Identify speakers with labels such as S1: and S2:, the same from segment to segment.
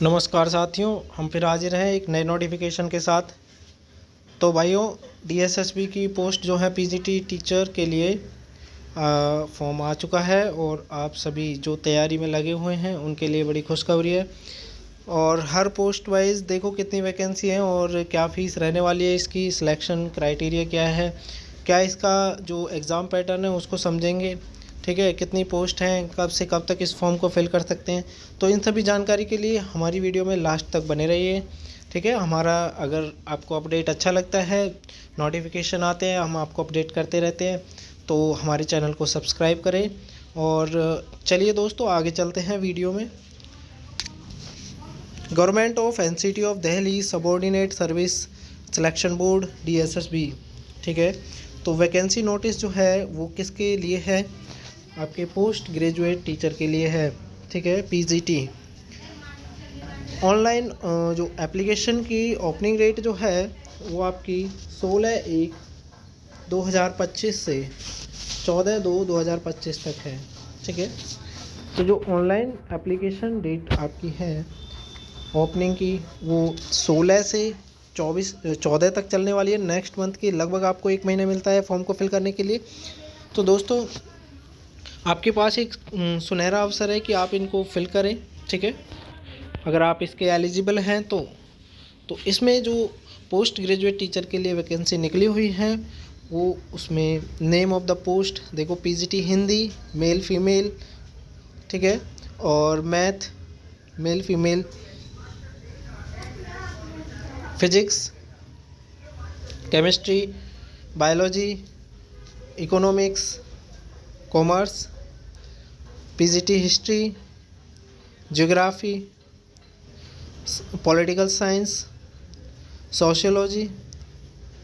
S1: नमस्कार साथियों, हम फिर हाजिर हैं एक नए नोटिफिकेशन के साथ। तो भाइयों, डीएसएसबी की पोस्ट जो है पीजीटी टीचर के लिए फॉर्म आ चुका है और आप सभी जो तैयारी में लगे हुए हैं उनके लिए बड़ी खुशखबरी है। और हर पोस्ट वाइज देखो कितनी वैकेंसी है और क्या फ़ीस रहने वाली है, इसकी सिलेक्शन क्राइटेरिया क्या है, क्या इसका जो एग्ज़ाम पैटर्न है उसको समझेंगे। ठीक है, कितनी पोस्ट हैं, कब से कब तक इस फॉर्म को फिल कर सकते हैं। तो इन सभी जानकारी के लिए हमारी वीडियो में लास्ट तक बने रहिए। ठीक है, हमारा अगर आपको अपडेट अच्छा लगता है, नोटिफिकेशन आते हैं, हम आपको अपडेट करते रहते हैं, तो हमारे चैनल को सब्सक्राइब करें। और चलिए दोस्तों, आगे चलते हैं वीडियो में। Government of NCT of Delhi subordinate service selection board DSSB. ठीक है, तो वैकेंसी नोटिस जो है वो किसके लिए है? आपके पोस्ट ग्रेजुएट टीचर के लिए है। ठीक है, पीजीटी ऑनलाइन जो एप्लीकेशन की ओपनिंग डेट जो है वो आपकी 16/1/2025 से 14/2/2025 तक है। ठीक है, तो जो ऑनलाइन एप्लीकेशन डेट आपकी है ओपनिंग की वो 16 से 14 तक चलने वाली है। नेक्स्ट मंथ की लगभग आपको 1 महीना मिलता है फॉर्म को फिल करने के लिए। तो दोस्तों, आपके पास एक सुनहरा अवसर है कि आप इनको फिल करें। ठीक है, अगर आप इसके एलिजिबल हैं तो इसमें जो पोस्ट ग्रेजुएट टीचर के लिए वैकेंसी निकली हुई है वो उसमें नेम ऑफ द पोस्ट देखो, पीजीटी हिंदी मेल फीमेल। ठीक है, और math male female, physics, chemistry, biology, economics, commerce, PGT history, geography, political science, sociology.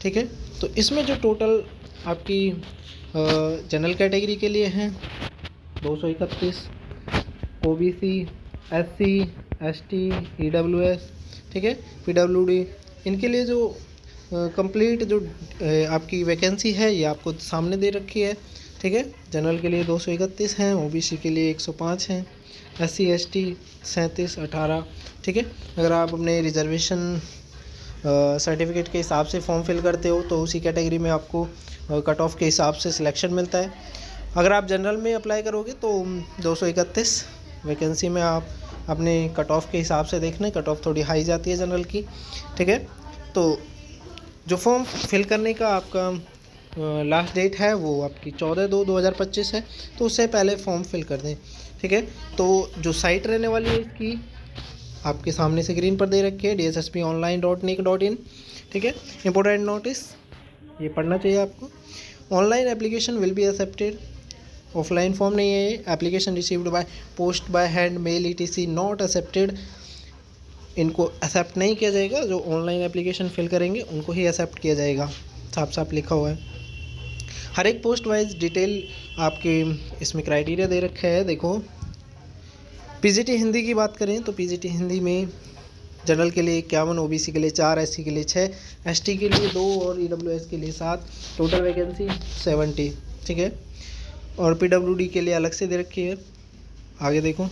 S1: ठीक है, तो इसमें जो टोटल आपकी जनरल कैटेगरी के लिए हैं 231, ओबीसी, एससी, एसटी, ईडब्ल्यूएस, ठीक है, पीडब्ल्यूडी, इनके लिए जो कंप्लीट जो आपकी वैकेंसी है ये आपको सामने दे रखी है। ठीक है, जनरल के लिए 231 हैं, ओबीसी के लिए 105 हैं, एससी एसटी 37 18। ठीक है, अगर आप अपने रिजर्वेशन सर्टिफिकेट के हिसाब से फॉर्म फिल करते हो तो उसी कैटेगरी में आपको कट ऑफ के हिसाब से सिलेक्शन मिलता है। अगर आप जनरल में अप्लाई करोगे तो 231 वैकेंसी में आप अपने कट ऑफ के हिसाब से देखना, कट ऑफ थोड़ी हाई जाती है जनरल की। ठीक है, तो जो फॉर्म फिल करने का आपका लास्ट डेट है वो आपकी 14/2/2025 है, तो उससे पहले फॉर्म फिल कर दें। ठीक है, तो जो साइट रहने वाली है इसकी आपके सामने स्क्रीन पर दे रखी है, dssponline.nic.in। ठीक है, इंपॉर्टेंट नोटिस ये पढ़ना चाहिए आपको। Online application will be accepted, offline form नहीं है ये। Application received by post by hand mail ETC not accepted, इनको एक्सेप्ट नहीं किया जाएगा। जो ऑनलाइन एप्लीकेशन फिल करेंगे उनको ही एक्सेप्ट किया जाएगा, साफ साफ लिखा हुआ है। हर एक पोस्ट वाइज डिटेल आपके इसमें क्राइटेरिया दे रखा है। देखो, पीजीटी हिंदी की बात करें तो पीजीटी हिंदी में जनरल के लिए 51, ओबीसी के लिए 4, एससी के लिए 6, एसटी के लिए 2 और ईडब्ल्यूएस के लिए 7। Total vacancy 70। ठीक है, और पीडब्ल्यूडी के लिए अलग से दे रखी है। आगे देखो,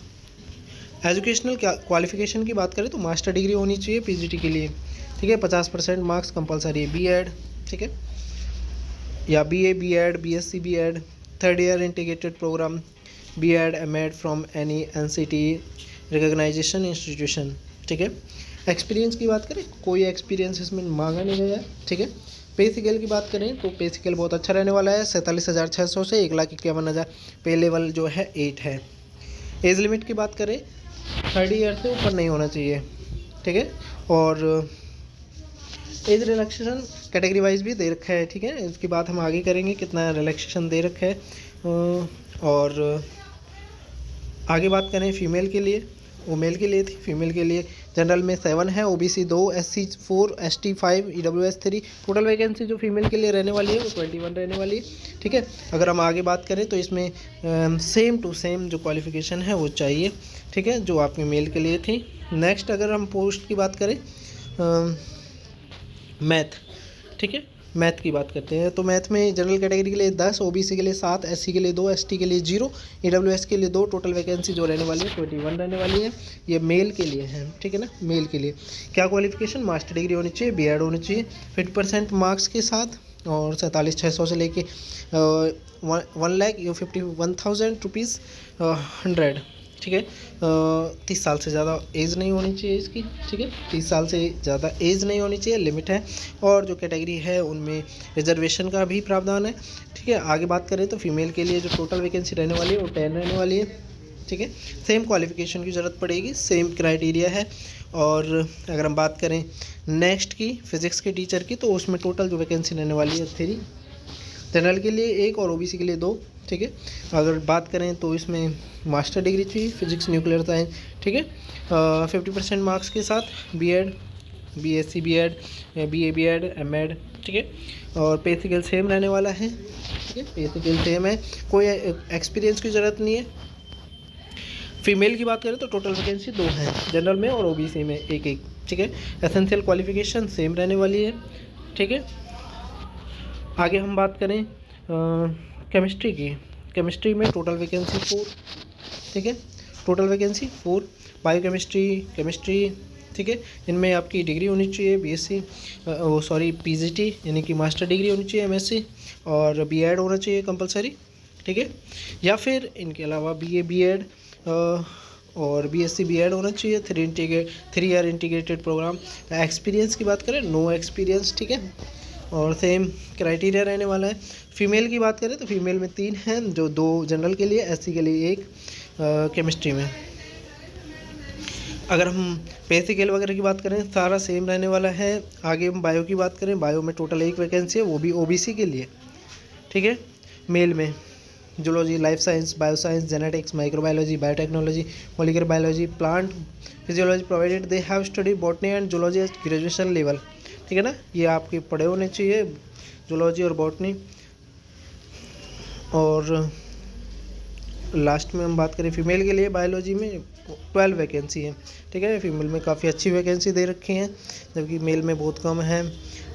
S1: एजुकेशनल क्वालिफिकेशन की बात करें तो मास्टर डिग्री होनी चाहिए पीजीटी के लिए। ठीक है, 50% मार्क्स कंपलसरी है। बीएड, ठीक है, या BA BEd, BSc BEd, 3rd year integrated programme, BEd MEd from any NCT recognisation institution. ठीक है, एक्सपीरियंस की बात करें कोई एक्सपीरियंस इसमें मांगा नहीं गया है। ठीक है, पे स्केल की बात करें तो पे स्केल बहुत अच्छा रहने वाला है, 47,600 से 1,51,000। पे लेवल जो है 8 है। एज लिमिट की बात करें 30 ईयर से ऊपर नहीं होना चाहिए। ठीक है, और एज रिलैक्सेशन कैटेगरी वाइज भी दे रखा है। ठीक है, इसकी बात हम आगे करेंगे कितना रिलैक्सेशन दे रखा है। और आगे बात करें फीमेल के लिए, वो मेल के लिए थी, फीमेल के लिए जनरल में 7 है, OBC 2, SC 4, ST 5, EWS 3। Total vacancy जो फीमेल के लिए रहने वाली है वो 21 रहने वाली है। ठीक है, अगर हम आगे बात करें तो इसमें सेम टू सेम जो क्वालिफिकेशन है वो चाहिए। ठीक है, जो आपके मेल के लिए थी। नेक्स्ट अगर हम पोस्ट की बात करें मैथ, ठीक है, मैथ की बात करते हैं तो मैथ में जनरल कैटेगरी के लिए 10, ओबीसी के लिए 7, एससी के लिए 2, एसटी के लिए 0, ईडब्ल्यूएस के लिए 2, टोटल वैकेंसी जो रहने वाली है 21 रहने वाली है। ये मेल के लिए है, ठीक है ना, मेल के लिए। क्या क्वालिफिकेशन, मास्टर डिग्री होनी चाहिए, बीएड होनी चाहिए 50% मार्क्स के साथ, और 47,600 से लेके 1,51,000 100, ठीक है। 30 साल से ज़्यादा एज नहीं होनी चाहिए इसकी, ठीक है, 30 साल से ज़्यादा एज नहीं होनी चाहिए, लिमिट है। और जो कैटेगरी है उनमें रिजर्वेशन का भी प्रावधान है, ठीक है। आगे बात करें तो फीमेल के लिए जो टोटल वैकेंसी रहने वाली है वो 10 रहने वाली है, ठीक है। सेम क्वालिफिकेशन की ज़रूरत पड़ेगी, सेम क्राइटेरिया है। और अगर हम बात करें नेक्स्ट की फिज़िक्स के टीचर की, तो उसमें टोटल जो वैकेंसी रहने वाली है 3, जनरल के लिए 1 और ओबीसी के लिए 2, ठीक है। अगर बात करें तो इसमें मास्टर डिग्री चाहिए फिजिक्स न्यूक्लियर साइंस, ठीक है। 50% मार्क्स के साथ BEd, BSc BEd, BA BEd, MEd, ठीक है। और पे स्केल सेम रहने वाला है, ठीक है, पे स्केल सेम है, कोई एक्सपीरियंस की ज़रूरत नहीं है। फीमेल की बात करें तो टोटल वैकेंसी 2 हैं, जनरल में और ओबीसी में 1-1, ठीक है। एसेंशियल क्वालिफिकेशन सेम रहने वाली है, ठीक है। आगे हम बात करें केमिस्ट्री की, केमिस्ट्री में टोटल वैकेंसी 4, ठीक है, total vacancy 4। Bio chemistry, chemistry, ठीक है, इनमें आपकी डिग्री होनी चाहिए बीएससी, पीजीटी यानी कि मास्टर डिग्री होनी चाहिए एमएससी, और बीएड होना चाहिए कंपलसरी, ठीक है। या फिर इनके अलावा बीए बीएड और बीएससी बीएड होना चाहिए, 3 ईयर इंटीग्रेटेड प्रोग्राम। एक्सपीरियंस की बात करें, नो एक्सपीरियंस, ठीक है। और सेम क्राइटेरिया रहने वाला है। फीमेल की बात करें तो फीमेल में 3 हैं, जो 2 जनरल के लिए, एससी के लिए 1 केमिस्ट्री में। अगर हम पे स्केल वगैरह की बात करें सारा सेम रहने वाला है। आगे हम बायो की बात करें, बायो में टोटल 1 वैकेंसी है, वो भी ओबीसी के लिए, ठीक है। मेल में zoology, life science, bio science, genetics, microbiology, biotechnology, molecular biology, plant physiology, provided they have study botany and zoology at graduation level, ठीक है ना, ये आपके पढ़े होने चाहिए जूलॉजी और बॉटनी। और लास्ट में हम बात करें फीमेल के लिए, बायोलॉजी में 12 वैकेंसी है, ठीक है। फीमेल में काफ़ी अच्छी वैकेंसी दे रखी हैं, जबकि मेल में बहुत कम है।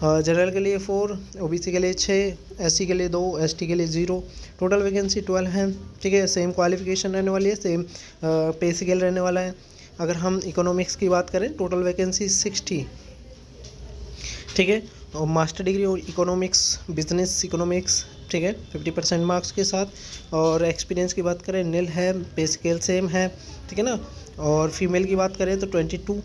S1: जनरल के लिए 4, ओबीसी के लिए 6, एससी के लिए 2, एसटी के लिए 0, टोटल वैकेंसी 12 है, ठीक है। सेम क्वालिफिकेशन रहने वाली है, सेम पे स्केल रहने वाला है। अगर हम इकोनॉमिक्स की बात करें, टोटल वैकेंसी 60, ठीक है। और मास्टर डिग्री और इकोनॉमिक्स, बिजनेस इकोनॉमिक्स, ठीक है, 50% मार्क्स के साथ। और एक्सपीरियंस की बात करें निल है, पे स्केल सेम है, ठीक है ना। और फीमेल की बात करें तो 22,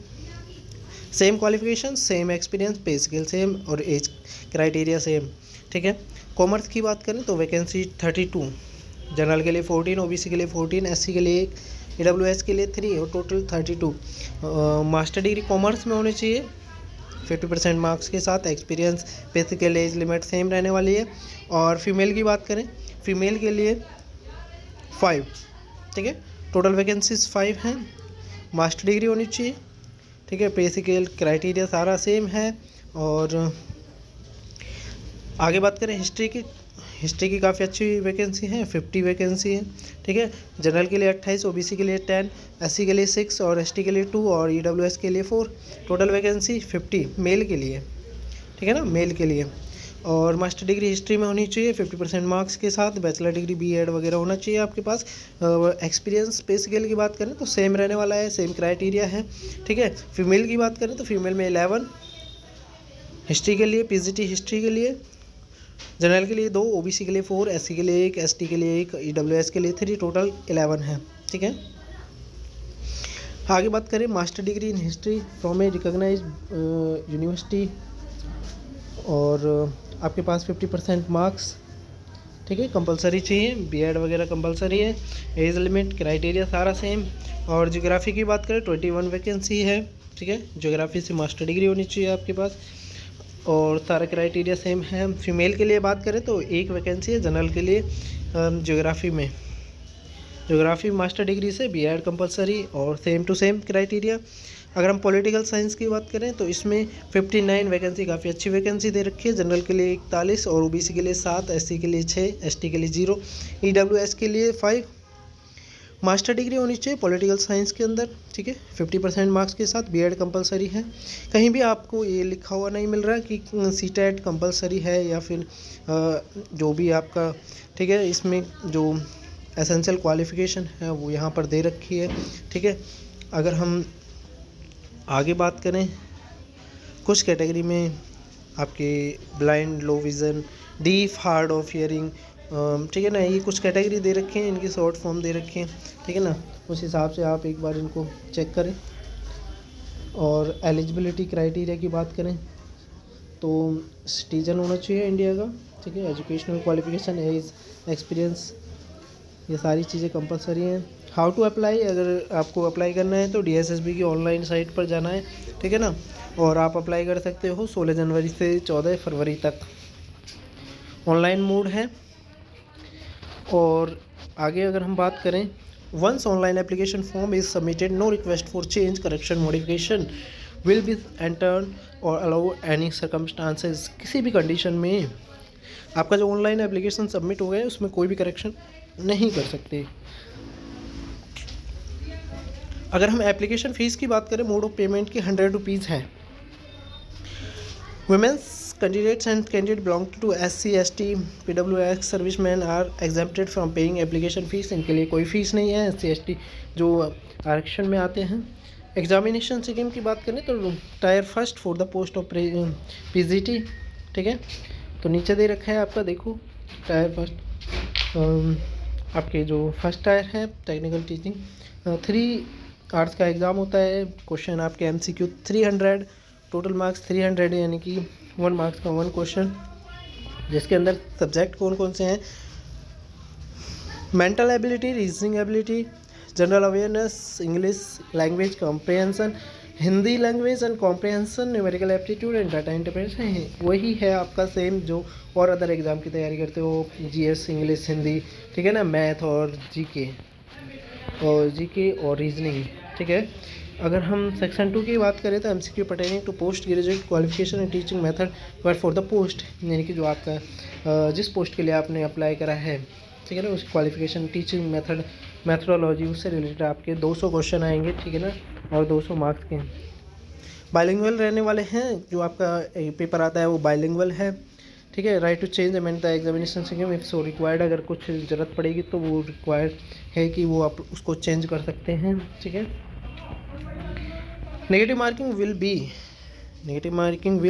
S1: सेम क्वालिफिकेशन, सेम एक्सपीरियंस, पे स्केल सेम और एज क्राइटेरिया सेम, ठीक है। कॉमर्स की बात करें तो वैकेंसी 32, जनरल के लिए 14, ओबीसी के लिए 14, एससी के लिए 1, ईडब्ल्यूएस के लिए 3 और टोटल 32। मास्टर डिग्री कॉमर्स में होनी चाहिए 50% मार्क्स के साथ, एक्सपीरियंस, पे स्केल, एज लिमिट सेम रहने वाली है। और फीमेल की बात करें, फीमेल के लिए 5, ठीक है, टोटल वैकेंसीज 5 हैं, मास्टर डिग्री होनी चाहिए, ठीक है, पे स्केल क्राइटेरिया सारा सेम है। और आगे बात करें हिस्ट्री की, हिस्ट्री की काफ़ी अच्छी वैकेंसी है, 50 वैकेंसी है, ठीक है। जनरल के लिए 28, ओबीसी के लिए 10, एससी के लिए 6 और एसटी के लिए 2 और ईडब्ल्यूएस के लिए 4, टोटल वैकेंसी 50 मेल के लिए, ठीक है ना, मेल के लिए। और मास्टर डिग्री हिस्ट्री में होनी चाहिए 50% मार्क्स के साथ, बैचलर डिग्री बीएड वगैरह होना चाहिए आपके पास। एक्सपीरियंस पे स्केल की बात करें तो सेम रहने वाला है, सेम क्राइटेरिया है, ठीक है। फीमेल की बात करें तो फीमेल में 11 हिस्ट्री के लिए, पीजीटी हिस्ट्री के लिए, जनरल के लिए 2, ओबीसी के लिए 4, एससी के लिए 1, एसटी के लिए 1, ईडब्ल्यूएस के लिए 3, टोटल 11 है, ठीक है। आगे बात करें master degree in history from a recognise university, और आपके पास 50% मार्क्स, ठीक है, कंपलसरी चाहिए, बीएड वगैरह कंपलसरी है, एज लिमिट क्राइटेरिया सारा सेम। और ज्योग्राफी की बात करें 21 वैकेंसी है, ठीक है, ज्योग्राफी से मास्टर डिग्री होनी चाहिए आपके पास, और सारा क्राइटेरिया सेम है। फीमेल के लिए बात करें तो 1 वैकेंसी है जनरल के लिए, ज्योग्राफी में, ज्योग्राफी मास्टर डिग्री से बीएड कंपलसरी और सेम टू सेम क्राइटेरिया। अगर हम पॉलिटिकल साइंस की बात करें तो इसमें 59 वैकेंसी, काफ़ी अच्छी वैकेंसी दे रखी है, जनरल के लिए 41 और ओबीसी के लिए 7, एससी के लिए 6, एसटी के लिए 0, ईडब्ल्यूएस के लिए 5, मास्टर डिग्री होनी चाहिए पॉलिटिकल साइंस के अंदर, ठीक है, 50% मार्क्स के साथ। बीएड कंपलसरी है। कहीं भी आपको ये लिखा हुआ नहीं मिल रहा कि सीटेट कंपलसरी है या फिर जो भी आपका, ठीक है, इसमें जो एसेंशियल क्वालिफ़िकेशन है वो यहाँ पर दे रखी है, ठीक है। अगर हम आगे बात करें, कुछ कैटेगरी में आपके blind, low vision, deaf, hard of hearing, ठीक है ना, ये कुछ कैटेगरी दे रखे हैं, इनकी शॉर्ट फॉर्म दे रखे हैं, ठीक है ना। उस हिसाब से आप एक बार इनको चेक करें। और एलिजिबिलिटी क्राइटेरिया की बात करें तो सिटीजन होना चाहिए इंडिया का, ठीक है, एजुकेशनल क्वालिफिकेशन, एज, एक्सपीरियंस, ये सारी चीज़ें कंपलसरी हैं। हाउ टू अप्लाई, अगर आपको अप्लाई करना है तो डीएसएसबी की ऑनलाइन साइट पर जाना है, ठीक है ना। और आप अप्लाई कर सकते हो 16 जनवरी से 14 फरवरी तक, ऑनलाइन मोड है। और आगे अगर हम बात करें, once online application form is submitted, no request for change, correction, modification will be entertained or allow any circumstances. किसी भी कंडीशन में आपका जो ऑनलाइन एप्लीकेशन सबमिट हो गया है उसमें कोई भी करेक्शन नहीं कर सकते। अगर हम एप्लीकेशन फ़ीस की बात करें, मोड ऑफ पेमेंट की 100 रुपीज़ है। Women's candidates and candidate belong to SC, ST, PWX serviceman are exempted from paying application fees. इनके लिए कोई फ़ीस नहीं है, SC, ST जो आरक्षण में आते हैं। एग्जामिनेशन स्कीम की बात करें तो tyre first for the post of PGT, ठीक है। तो नीचे दे रखा है आपका, देखो, टायर फर्स्ट, आपके जो फर्स्ट टायर है टेक्निकल टीचिंग, 3 आवर्स का एग्ज़ाम होता है। क्वेश्चन आपके MCQ 300, टोटल मार्क्स 300, यानी कि 1 मार्क्स का 1 क्वेश्चन, जिसके अंदर सब्जेक्ट कौन कौन से हैं, mental ability, reasoning ability, general awareness, English language comprehension, Hindi language and comprehension, numerical aptitude and data interpretation. वही है आपका सेम जो और अदर एग्ज़ाम की तैयारी करते हो, GS, इंग्लिश, हिंदी, ठीक है ना, मैथ और GK और रीजनिंग, ठीक है। अगर हम सेक्शन 2 की बात करें तो MCQ pertaining to post graduate qualification and teaching method for the post, यानी कि जो आपका जिस पोस्ट के लिए आपने अप्लाई करा है, ठीक है ना, उसकी क्वालिफिकेशन, टीचिंग मेथड, मैथडोलॉजी, उससे रिलेटेड आपके 200 क्वेश्चन आएंगे, ठीक है ना, और 200 मार्क्स के। बाइलिंगुअल रहने वाले हैं, जो आपका पेपर आता है वो बाइलिंगुअल है, ठीक है। Right to change amend the examination scheme if so required, अगर कुछ ज़रूरत पड़ेगी तो वो रिक्वायर्ड है कि वो आप उसको चेंज कर सकते हैं, ठीक है। Negative marking will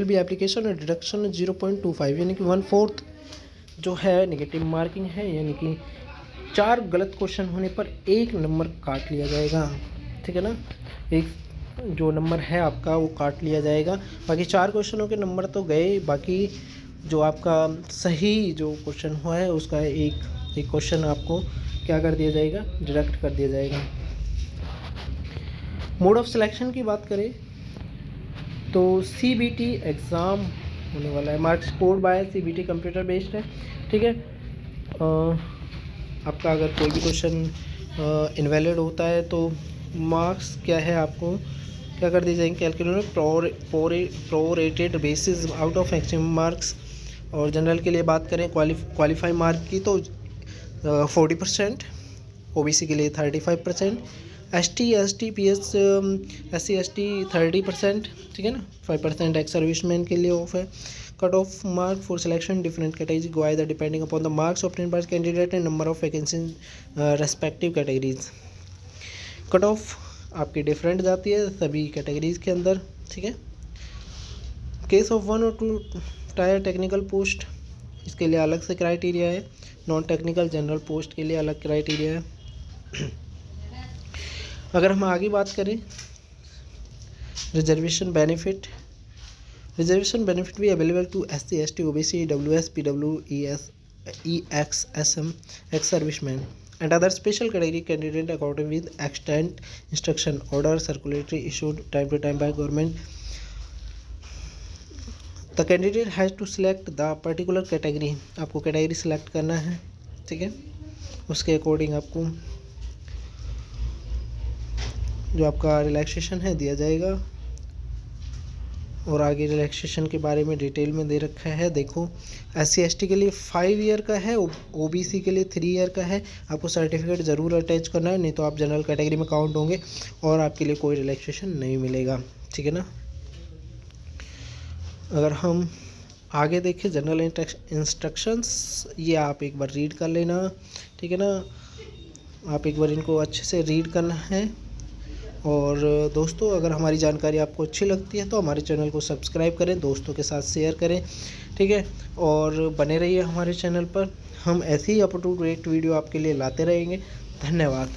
S1: be application और डिडक्शन 0.25, यानी कि 1/4 जो है नेगेटिव मार्किंग है, यानी कि 4 गलत क्वेश्चन होने पर 1 नंबर काट लिया जाएगा, ठीक है ना। एक जो नंबर है आपका वो काट लिया जाएगा, बाकी 4 क्वेश्चनों के नंबर तो गए, बाकी जो आपका सही जो क्वेश्चन हुआ है उसका एक क्वेश्चन आपको क्या कर दिया जाएगा, डिडक्ट कर दिया जाएगा। मोड ऑफ सिलेक्शन की बात करें तो CBT एग्ज़ाम होने वाला है। Marks scored by CBT computer based है, ठीक है। आपका अगर कोई भी क्वेश्चन इनवैलिड होता है तो मार्क्स क्या है, आपको क्या कर दिए जाएंगे, calculate prorated basis out of maximum marks. और जनरल के लिए बात करें क्वालिफाई मार्क की तो 40%, OBC के लिए 35%, ST, ST, PS, SC, ST 30%, ठीक है ना, 5% एक्स सर्विसमैन के लिए ऑफ है। Cut off mark for selection different category go either depending upon the marks obtained by candidate and number of vacancy respective categories. Cut off आपकी different जाती है सभी कैटेगरीज के अंदर, ठीक है। केस ऑफ 1 और 2 टायर टेक्निकल पोस्ट, इसके लिए अलग से क्राइटेरिया है। नॉन टेक्निकल जनरल पोस्ट के लिए अलग क्राइटेरिया है। अगर हम आगे बात करें, रिजर्वेशन बेनिफिट भी available to SC, ST, OBC, WS, PWES, EX, SM, ex servicemen and other special category candidate according with extant instruction order circulatory issued time to time by government. The candidate has to select the particular category, आपको category select करना है, ठीक है। उसके according आपको जो आपका relaxation है दिया जाएगा। और आगे रिलैक्सेशन के बारे में डिटेल में दे रखा है। देखो SC/ST के लिए 5 ईयर का है, OBC के लिए 3 ईयर का है। आपको सर्टिफिकेट ज़रूर अटैच करना है, नहीं तो आप जनरल कैटेगरी में काउंट होंगे और आपके लिए कोई रिलैक्सेशन नहीं मिलेगा, ठीक है ना। अगर हम आगे देखें जनरल इंस्ट्रक्शंस, ये आप एक बार रीड कर लेना, ठीक है ना। आप एक बार इनको अच्छे से रीड करना है। और दोस्तों अगर हमारी जानकारी आपको अच्छी लगती है तो हमारे चैनल को सब्सक्राइब करें, दोस्तों के साथ शेयर करें, ठीक है। और बने रहिए हमारे चैनल पर, हम ऐसी ही अप टू डेट वीडियो आपके लिए लाते रहेंगे। धन्यवाद।